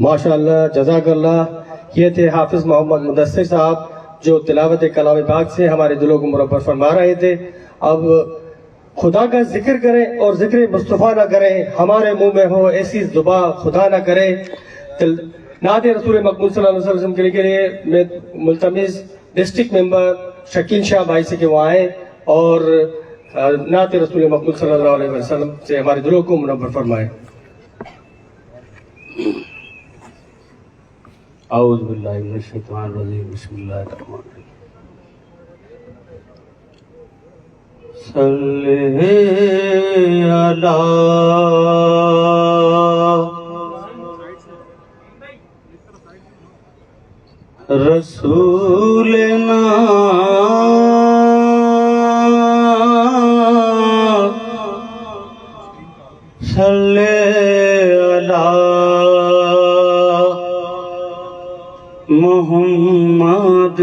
माशाअल्लाह जज़ाकल्लाह। ये थे हाफिज मोहम्मद मुदस्सिर साहब जो तिलावत कलाम पाक से हमारे दिलों को मुरब्बर फरमा रहे थे। अब खुदा का जिक्र करें और जिक्र मुस्तफ़ा ना करें, हमारे मुंह में हो ऐसी जुबान खुदा ना करे। नात रसूल मकबूल सल्लल्लाहु अलैहि वसल्लम के लिए मैं मुल्तमिस डिस्ट्रिक्ट मेंबर शकील शाह भाई से कि वो आए और नात रसूल मकबूल सल्लल्लाहु अलैहि वसल्लम से हमारे दिलों को मुनव्वर फरमाए। औज़ु बिल्लाहि मिनश शैतानिर रजीम बिस्मिल्लाहिर रहमानिर रहीम सल्ले अला रसूलना सल्ले अला मोहम्मद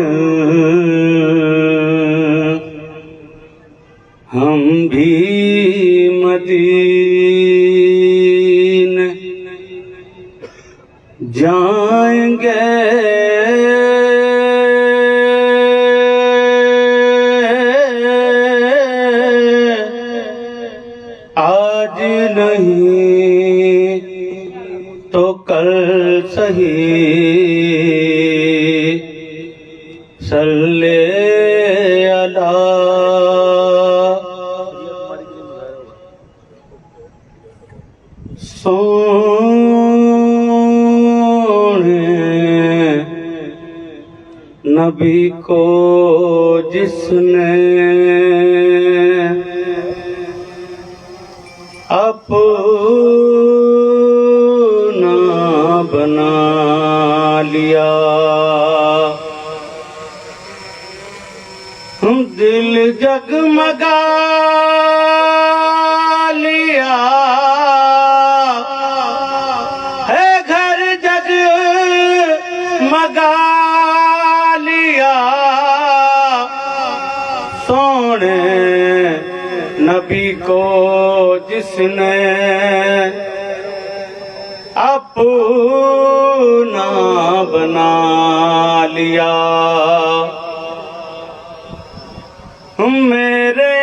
हम भी मदीने जाएंगे आज नहीं तो कल सही सल्ले अला सोने नबी को जिसने अपना बना लिया दिल जगमगा लिया है घर जगमगा लिया सोने नबी को जिसने अपना बना लिया मेरे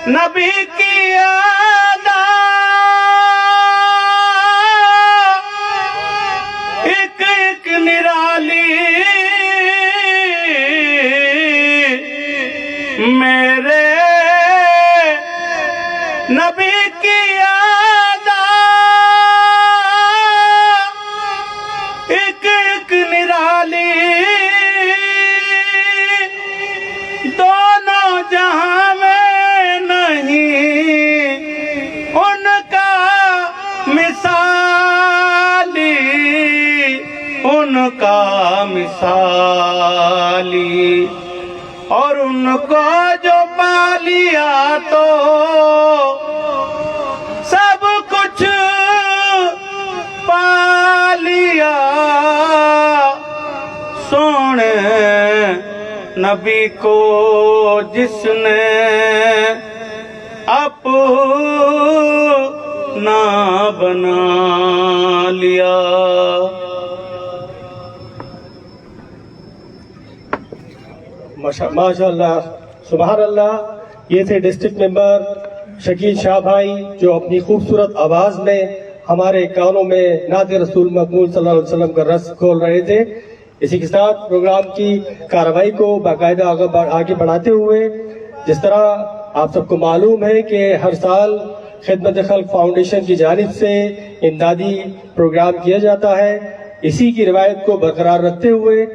नबी की अदा एक एक निराली मेरे नबी की अदा एक एक निराली दोनों जहां में नहीं उनका मिसाली उनका मिसाली और उनको जो पा लिया तो सब कुछ पा लिया सोने नबी को जिसने अपना बना लिया माशाअल्लाह सुभान अल्लाह। ये थे डिस्ट्रिक्ट मेंबर शकील शाह भाई जो अपनी खूबसूरत आवाज में हमारे कानों में नात रसूल मकबूल सल्लल्लाहु अलैहि वसल्लम का रस खोल रहे थे। इसी के साथ प्रोग्राम की कार्रवाई को बाकायदा आगे बढ़ाते हुए, जिस तरह आप सबको मालूम है कि हर साल खिदमत खल्क फाउंडेशन की जानिब से इमदादी प्रोग्राम किया जाता है, इसी की रिवायत को बरकरार रखते हुए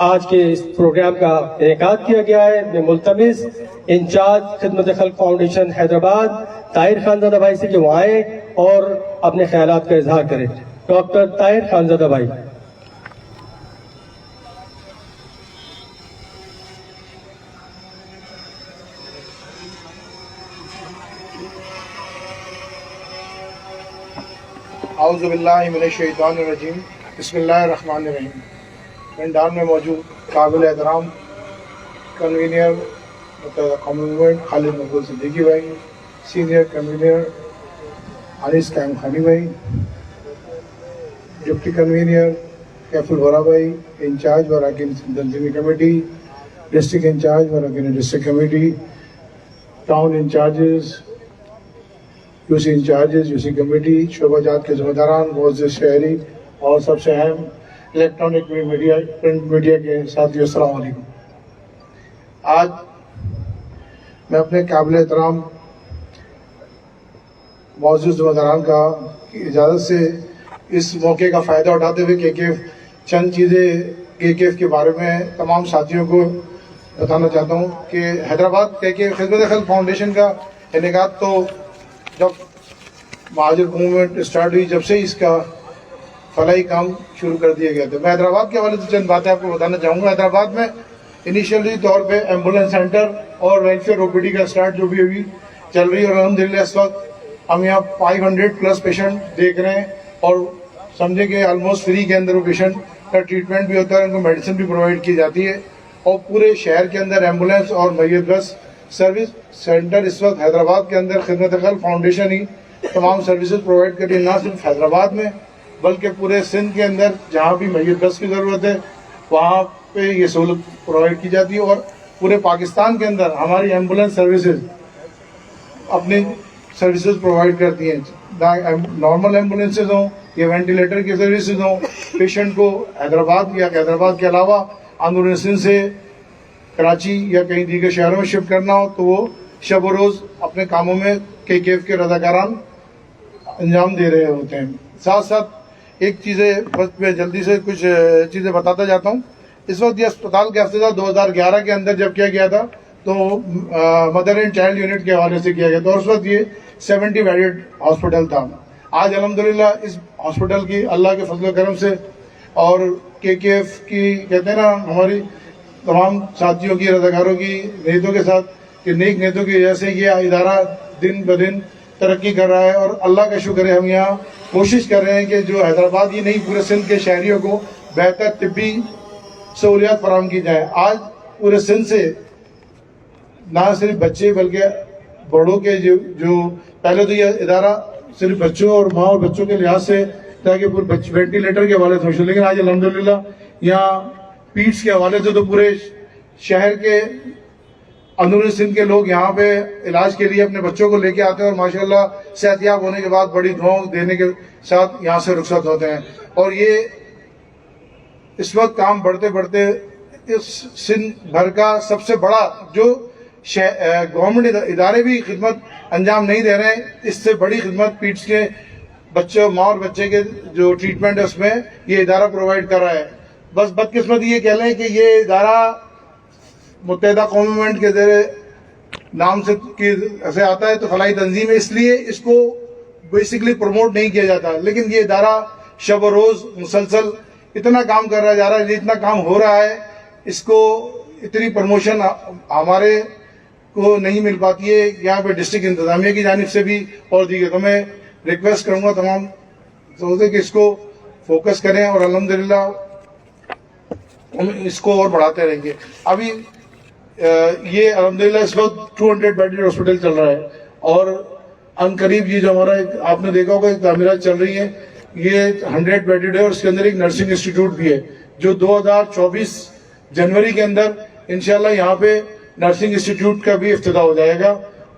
आज के इस प्रोग्राम का इनेकाद किया गया है। मैं मुल्तमिस इंचार्ज खिदमत खल्क फाउंडेशन हैदराबाद ताहिर खानजादा भाई से कि वो आए और अपने ख्यालात का इजहार करें। डॉक्टर ताहिर खानजादा भाई। औज़ु बिल्लाहि मिनश शैतानिर रजीम बिस्मिल्लाहिर रहमानिर रहीम। मैदान में मौजूद काबिल एहतराम कन्वीनियर कॉमनवेल्थ खालिद मकबूल सिद्दीकी भाई, सीनियर कन्वीनियर अनिस कैम खानी भाई, डिप्टी कन्वीनियर कैफुल वरा भाई, इंचार्ज वराकिन तंजीमी कमेटी, डिस्ट्रिक्ट इंचार्ज वराकिन district committee, town incharges, UC incharges, UC committee, शोबाजात के जिम्मेदारान, मोअज़्ज़िज़ शहरी और सबसे अहम इलेक्ट्रॉनिक मीडिया, प्रिंट मीडिया के साथियों, अस्सलाम वालेकुम। आज मैं अपने काबिल एहतराम मोअज़्ज़िज़ जिम्मेदारान का की इजाज़त से इस मौके का फ़ायदा उठाते हुए KKF चंद चीज़ें KKF के बारे में तमाम साथियों को बताना चाहता हूँ कि हैदराबाद KKF खिदमत खल्क फाउंडेशन का इनेकाद तो जब महाजर मूवमेंट स्टार्ट हुई जब से इसका फलाई काम शुरू कर दिया गया था। मैं हैदराबाद के हवाले से चंद बातें आपको बताना चाहूँगा। हैदराबाद में इनिशियली तौर पे एम्बुलेंस सेंटर और वेलफेयर OPD का स्टार्ट जो भी अभी चल रही है और अलहमदिल्ला इस वक्त हम यहाँ 500+ पेशेंट देख रहे हैं और समझे कि ऑलमोस्ट फ्री के अंदर वो पेशेंट का ट्रीटमेंट भी होता है, उनको मेडिसिन भी प्रोवाइड की जाती है और पूरे शहर के अंदर एम्बुलेंस और मैयत बस सर्विस सेंटर इस वक्त हैदराबाद के अंदर खिदमत खल्क फाउंडेशन ही तमाम सर्विसेज प्रोवाइड कर रही है, ना सिर्फ हैदराबाद में बल्कि पूरे सिंध के अंदर जहाँ भी मैयत बस की ज़रूरत है वहाँ पे ये सहूलत प्रोवाइड की जाती है और पूरे पाकिस्तान के अंदर हमारी एम्बुलेंस सर्विसेज अपनी सर्विसेज प्रोवाइड करती हैं। नॉर्मल एम्बुलेंसेज हों या वेंटिलेटर की सर्विसेज हों, पेशेंट को हैदराबाद या हैदराबाद के अलावा अंदरूनी सिंध से कराची या कहीं दीगर शहरों में शिफ्ट करना हो तो वो शब रोज़ अपने कामों में KKF के रज़ाकारान अंजाम दे रहे होते हैं। साथ साथ एक चीज़ें बस मैं जल्दी से कुछ चीज़ें बताता जाता हूँ। इस वक्त ये अस्पताल का अफ्ताह 2011 के अंदर जब किया गया था तो मदर एंड चाइल्ड यूनिट के हवाले से किया गया था और उस वक्त ये 70 बेडेड हॉस्पिटल था। आज अल्हम्दुलिल्लाह इस हॉस्पिटल की अल्लाह के फजल करम से और KKF की कहते हैं ना हमारी तमाम साथियों की रज़ाकारों की नीयतों के साथ कि नेक नीयतों की वजह से ये इदारा दिन ब दिन तरक्की कर रहा है और अल्लाह का शुक्र है हम यहाँ कोशिश कर रहे हैं कि जो हैदराबाद ही नहीं पूरे सिंध के शहरियों को बेहतर तिब्बी सहूलियात फराहम की जाए। आज पूरे सिंध से ना सिर्फ बच्चे बल्कि बड़ों के जो पहले तो यह इदारा सिर्फ बच्चों और माँ और बच्चों के लिहाज से ताकि पूरे वेंटिलेटर के हवाले से, लेकिन आज अल्हम्दुलिल्लाह यहाँ पीट्स के हवाले से तो पूरे शहर के अंदरूनी सिंध के लोग यहाँ पे इलाज के लिए अपने बच्चों को लेके आते हैं और माशाल्लाह सेहतयाब होने के बाद बड़ी दुआओं देने के साथ यहाँ से रुखसत होते हैं। और ये इस वक्त काम बढ़ते बढ़ते इस सिंध भर का सबसे बड़ा जो गवर्नमेंट इदारे भी खिदमत अंजाम नहीं दे रहे हैं, इससे बड़ी खिदमत पीट्स के बच्चों माँ और बच्चे के जो ट्रीटमेंट है उसमें ये इदारा प्रोवाइड कर रहा है। बस बदकिस्मती ये कह लें कि ये इदारा मुत्तहिदा कौम के ज़रिए नाम से आता है तो फलाई तंजीम है, इसलिए इसको बेसिकली प्रमोट नहीं किया जाता, लेकिन ये इदारा शब रोज़ मुसलसल इतना काम कर रहा जा रहा है, जितना काम हो रहा है इसको इतनी प्रमोशन हमारे को नहीं मिल पाती है यहाँ पे डिस्ट्रिक्ट इंतजामिया की जानिब से भी और दीगर। तो मैं रिक्वेस्ट करूँगा तमाम सोचते कि इसको फोकस करें और अल्हम्दुलिल्लाह हम इसको और बढ़ाते रहेंगे। अभी ये अल्हम्दुलिल्लाह इस वक्त 200 बेडेड हॉस्पिटल चल रहा है और अनकरीब ये जो हमारा आपने देखा होगा एक तामीरात चल रही है, ये 100 बेडेड है और इसके अंदर एक नर्सिंग इंस्टीट्यूट भी है जो 2024 जनवरी के अंदर इंशाल्लाह यहाँ पे नर्सिंग इंस्टीट्यूट का भी इफ्तिताह हो जाएगा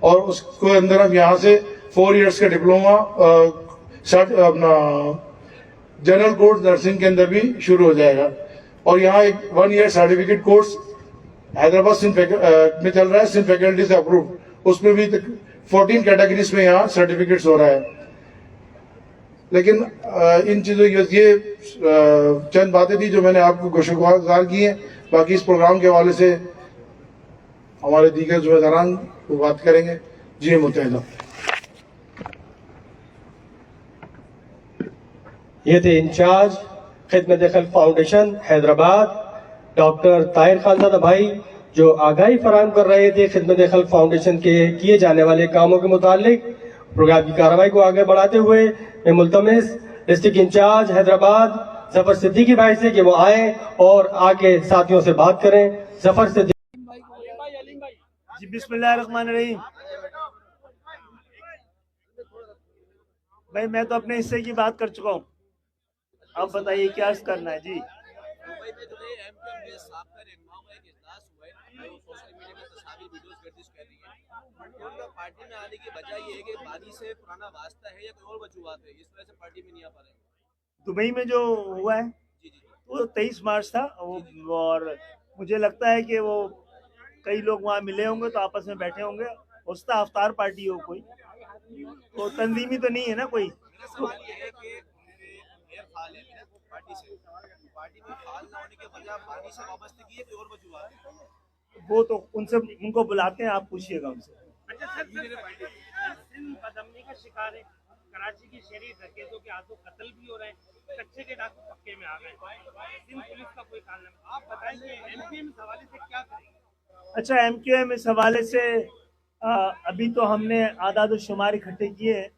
और उसको अंदर हम यहाँ से 4 इयर्स का डिप्लोमा अपना जनरल कोर्स नर्सिंग के अंदर भी शुरू हो जाएगा और यहाँ एक 1 year certificate course Hyderabad Sindh में चल रहा है, सिंध फैकल्टी से अप्रूव, उसमें भी 14 कैटेगरीज में यहाँ सर्टिफिकेट्स हो रहा है। लेकिन इन चीज़ों ये चंद बातें थी जो मैंने आपको गुज़ार की हैं। बाकी इस प्रोग्राम के हवाले से हमारे दीगर ज़िम्मेदारान को बात करेंगे। जी मुत्तहिदा। ये थे इंचार्ज खिदमत खल्क फाउंडेशन हैदराबाद डॉक्टर ताहिर खानजादा भाई जो आगाही फराहम कर रहे थे खिदमत खल्क फाउंडेशन के किए जाने वाले कामों के मुतालिक। प्रोग्राम की कार्रवाई को आगे बढ़ाते हुए मैं मुल्तमिस डिस्ट्रिक्ट इंचार्ज हैदराबाद जफर सिद्दीकी भाई से कि वो आए और आके साथियों से बात करें। जफर सिद्दीकी जी बिस्मिल्लाहिर्रहमानिर्रहीम। भाई मैं तो अपने हिस्से की बात कर चुका हूँ, अब बताइए क्या करना है जी। पार्टी में आने की वजह ये है कि पानी से पुराना वास्ता है या कोई और वजूहात है, इस वजह से पार्टी में नहीं आ पा रहे। दुबई में जो हुआ है वो 23 मार्च था और मुझे लगता है कि वो कई लोग वहाँ मिले होंगे तो आपस में बैठे होंगे, उसका अफ्तार पार्टी हो कोई तो तंजीमी तो नहीं है ना कोई। मेरा सवाल ये है कि हाल है ना पार्टी से, पार्टी में हाल ना होने के वजह बानी से वाबस्तगी है कोई और वजूहत है? वो तो उनसे उनको बुलाते हैं, आप पूछिएगा उनसे। अच्छा सर, सिंध बदमनी का शिकार है। कराची की शहरी डकैतों के हाथों कत्ल भी हो रहे हैं, कच्चे के डाकू पक्के में आ गए। सिंध पुलिस का कोई कारण नहीं। आप बताएं कि एमक्यूएम इस हवाले से क्या करेंगे? अच्छा, एमक्यूएम इस हवाले से अभी तो हमने आदाद शुमार इकट्ठे किए हैं।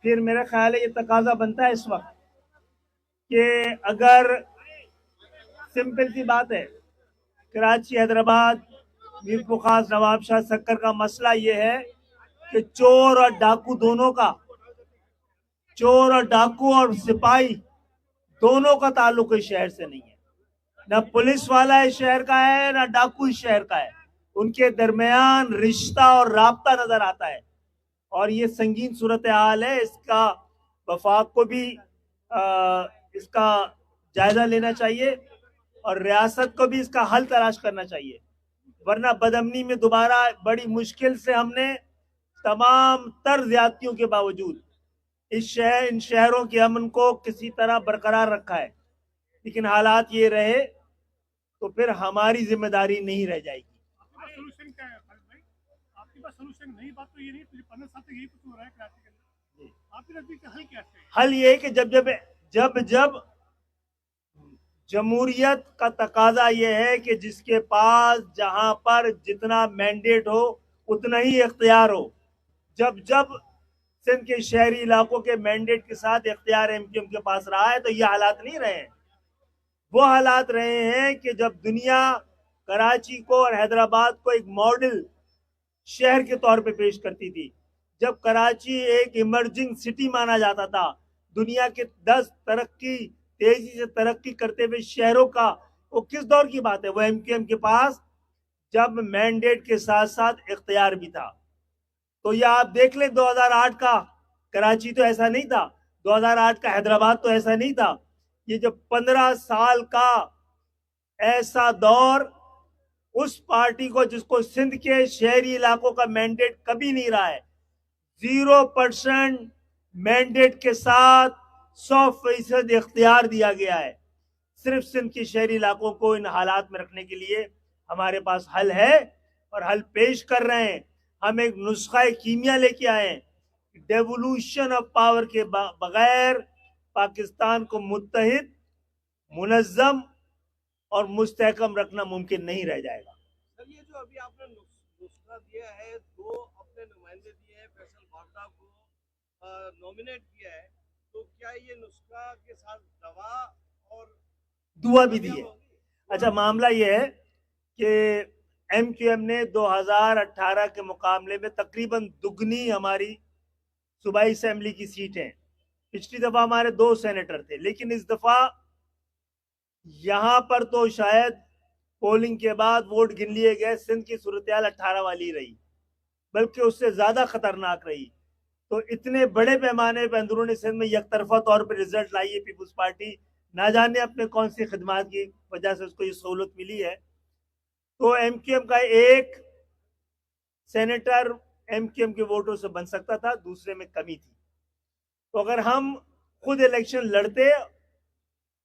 फिर मेरा ख्याल है ये तकाजा बनता है इस वक्त कि अगर सिंपल सी बात है, कराची हैदराबाद मीर बुखास नवाब शाह सक्कर का मसला ये है कि चोर और डाकू दोनों का, चोर और डाकू और सिपाही दोनों का ताल्लुक इस शहर से नहीं है। ना पुलिस वाला इस शहर का है, ना डाकू इस शहर का है। उनके दरमियान रिश्ता और राब्ता नजर आता है और ये संगीन सूरत हाल है। इसका वफाक को भी इसका जायजा लेना चाहिए और रियासत को भी इसका हल तलाश करना चाहिए, वरना बदअमनी में दोबारा बड़ी मुश्किल से हमने तमाम तर ज्यादतियों के बावजूद इन शहरों के अमन को किसी तरह बरकरार रखा है, लेकिन हालात ये रहे तो फिर हमारी जिम्मेदारी नहीं रह जाएगी। सोल्यूशन क्या है भाई? आपके पास सोल्यूशन नहीं, बात तो ये नहीं, 15 साल तक यही कुछ हो रहा है कराची के अंदर। आपके नजदीक हल क्या है? हल ये है कि जब जमहूरियत का तकाजा ये है कि जिसके पास जहां पर जितना मैंडेट हो उतना ही इख्तियार हो। जब सिंध के शहरी इलाकों के मैंडेट के साथ इख्तियार एमक्यूएम के पास रहा है तो ये हालात नहीं रहे हैं। वो हालात रहे हैं कि जब दुनिया कराची को और हैदराबाद को एक मॉडल शहर के तौर पे पेश करती थी, जब कराची एक इमर्जिंग सिटी माना जाता था, दुनिया के 10 तेजी से तरक्की करते हुए शहरों का, वो किस दौर की बात है? वो एमक्यूएम के पास जब मैंडेट के साथ साथ इख्तियार भी था। तो ये आप देख लें, 2008 का कराची तो ऐसा नहीं था, 2008 का हैदराबाद तो ऐसा नहीं था। ये जो 15 साल का ऐसा दौर उस पार्टी को जिसको सिंध के शहरी इलाकों का मैंडेट कभी नहीं रहा है, 0% मैंडेट के साथ 100% इख्तियार दिया गया है। सिर्फ सिंध के शहरी इलाकों को इन हालात में रखने के लिए हमारे पास हल है और हल पेश कर रहे हैं। हम एक नुस्खा कीमिया लेके आए हैं। डेवोल्यूशन ऑफ पावर के बगैर पाकिस्तान को मुत्तहिद, मुनज़्ज़म और मुस्तहकम रखना मुमकिन नहीं रह जाएगा। सर, ये जो अभी आपने नुस्खा दिया है, 2 अपने नुमाइंदे दिए हैं, फैसल वार्ता को नॉमिनेट किया है, तो क्या ये नुस्खा के साथ दवा और दुआ भी दी है? अच्छा, मामला ये है कि एमक्यूएम ने 2018 के मुकाबले में तकरीबन दुगनी हमारी सूबाई असेंबली की सीटें। पिछली दफा हमारे 2 सेनेटर थे, लेकिन इस दफा यहां पर तो शायद पोलिंग के बाद वोट गिन लिए गए, सिंध की सूरत-ए-हाल 18 वाली रही, बल्कि उससे ज्यादा खतरनाक रही। तो इतने बड़े पैमाने पर अंदरूनी सिंध में यकतरफा तौर पर रिजल्ट लाई है पीपुल्स पार्टी, ना जाने अपने कौन सी खिदमात की वजह से उसको ये सहूलत मिली है। तो एमक्यूएम का एक सेनेटर एमक्यूएम के वोटों से बन सकता था, दूसरे में कमी थी। तो अगर हम खुद इलेक्शन लड़ते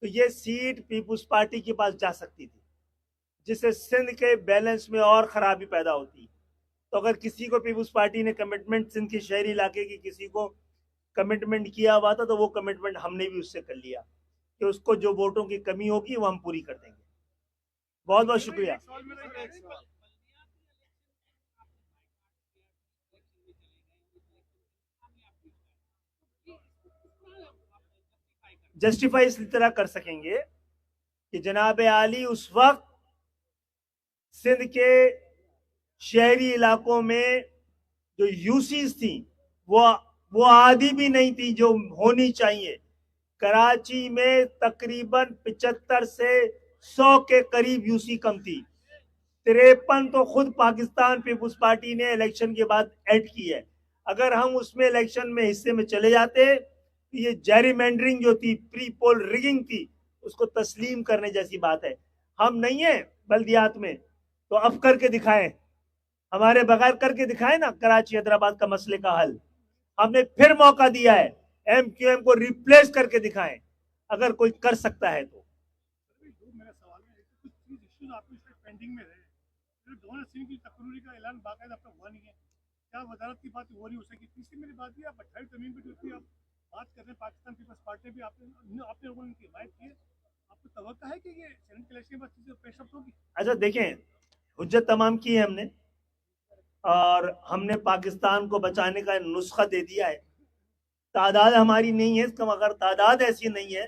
तो ये सीट पीपुल्स पार्टी के पास जा सकती थी, जिससे सिंध के बैलेंस में और खराबी पैदा होती। तो अगर किसी को पीपुल्स पार्टी ने कमिटमेंट सिंध के शहरी इलाके की किसी को कमिटमेंट किया हुआ था, तो वो कमिटमेंट हमने भी उससे कर लिया कि उसको जो वोटों की कमी होगी वो हम पूरी कर देंगे। बहुत बहुत शुक्रिया। जस्टिफाई इस तरह कर सकेंगे कि जनाब आली उस वक्त सिंध के शहरी इलाकों में जो यूसीज थी वो आधी भी नहीं थी जो होनी चाहिए। कराची में तकरीबन 75 से 100 के करीब यूसी कम थी। 53 तो खुद पाकिस्तान पीपुल्स पार्टी ने इलेक्शन के बाद ऐड की है। अगर हम उसमें इलेक्शन में हिस्से में चले जाते तो ये जैरीमैंडरिंग जो थी, प्री पोल रिगिंग थी, उसको तस्लीम करने जैसी बात है। हम नहीं है बल्दियात में, तो अब करके दिखाएं, हमारे बगैर करके दिखाएं ना कराची हैदराबाद का मसले का हल। हमने फिर मौका दिया है, एमक्यूएम को रिप्लेस करके दिखाएं। अगर कोई कर सकता है तो। मेरा सवाल है कि कुछ चीज इश्यूज आपके साथ पेंडिंग में रहे, फिर गवर्नर सिंह की तकरीरी का ऐलान बाकायदा आपका हुआ नहीं है, क्या वजारत की बात हो नहीं हो सकी? तीसरी मेरी बात ये, आप 28 जमीन पर जो आप बात कर रहे हैं, पाकिस्तान पीपल्स पार्टी भी आपने लोगों ने हिमायत की है, आपको तवक्का है कि ये सेनेट के इलेक्शन के बाद चीजें पेश अप होगी? अच्छा देखें, हुज्जत तमाम की है हमने, और हमने पाकिस्तान को बचाने का नुस्खा दे दिया है। तादाद हमारी नहीं है इसका, मगर तादाद ऐसी नहीं है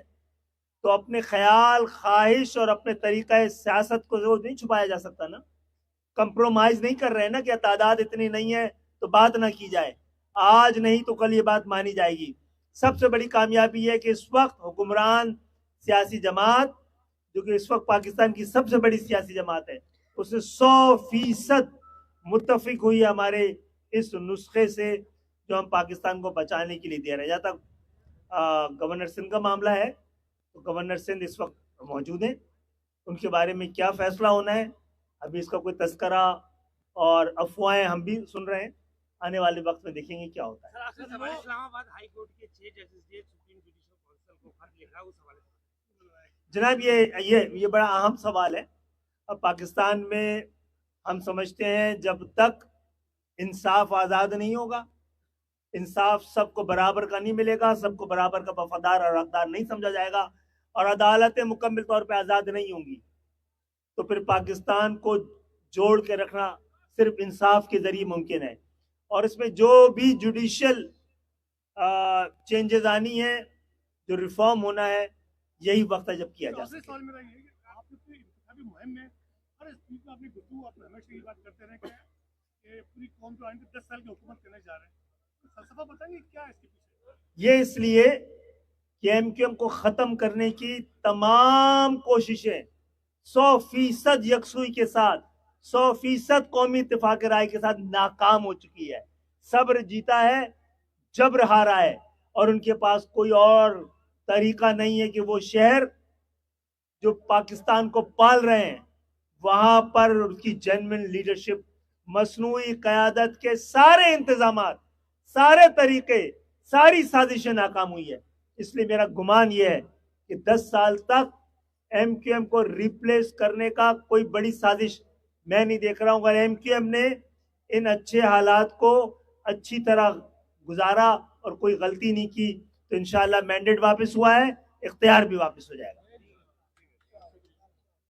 तो अपने ख्याल, ख्वाहिश और अपने तरीका सियासत को जो नहीं छुपाया जा सकता ना। कंप्रोमाइज नहीं कर रहे हैं ना कि तादाद इतनी नहीं है तो बात ना की जाए, आज नहीं तो कल ये बात मानी जाएगी। सबसे बड़ी कामयाबी है कि इस वक्त हुक्मरान सियासी जमात, जो कि इस वक्त पाकिस्तान की सबसे बड़ी सियासी जमात है, उससे 100% मुत्तफिक हुई है हमारे इस नुस्खे से जो हम पाकिस्तान को बचाने के लिए दे रहे हैं। जहाँ तक गवर्नर सिंध का मामला है, तो गवर्नर सिंध इस वक्त मौजूद हैं, उनके बारे में क्या फैसला होना है अभी इसका कोई तस्करा और अफवाहें हम भी सुन रहे हैं। आने वाले वक्त में देखेंगे क्या होता है। इस्लामाबाद हाई कोर्ट के 6 जजेस ने सुप्रीम जुडिशल काउंसिल को खत लिखा, उस हवाले से जनाब ये बड़ा अहम सवाल है। अब पाकिस्तान में हम समझते हैं जब तक इंसाफ आज़ाद नहीं होगा, इंसाफ सबको बराबर का नहीं मिलेगा, सबको बराबर का वफादार और हकदार नहीं समझा जाएगा, और अदालतें मुकम्मल तौर पे आज़ाद नहीं होंगी, तो फिर पाकिस्तान को जोड़ के रखना सिर्फ इंसाफ के जरिए मुमकिन है। और इसमें जो भी जुडिशियल चेंजेस आनी है, जो रिफॉर्म होना है, यही वक्त है जब किया जा सके। सवाल मेरा ये है कि आप अपनी इंतखाबी मुहिम में हर स्पीच में अपनी गुफ्तगू आप हमेशा ये बात करते रहे कि पूरी कौम जो आएंगे 10 साल की हुकूमत करने जा रहे हैं, तो फलसफा बताएंगे क्या है इसके पीछे? ये इसलिए कि एमक्यूएम को खत्म करने की तमाम कोशिशें 100% यकसुई के साथ, 100% कौमी इत्तेफाक राय के साथ नाकाम हो चुकी है। सब्र जीता है, जब्र हारा है, और उनके पास कोई और तरीका नहीं है कि वो शहर जो पाकिस्तान को पाल रहे हैं वहां पर उनकी जेन्युइन लीडरशिप, मसनूई क़यादत के सारे इंतजामात, सारे तरीके, सारी साजिशें नाकाम हुई है। इसलिए मेरा गुमान यह है कि 10 साल तक एमक्यूएम को रिप्लेस करने का कोई बड़ी साजिश मैं नहीं देख रहा हूं। अगर एमक्यूएम ने इन अच्छे हालात को अच्छी तरह गुजारा और कोई गलती नहीं की तो इंशाल्लाह मैंडेट वापस हुआ है, इख्तियार भी वापस हो जाएगा।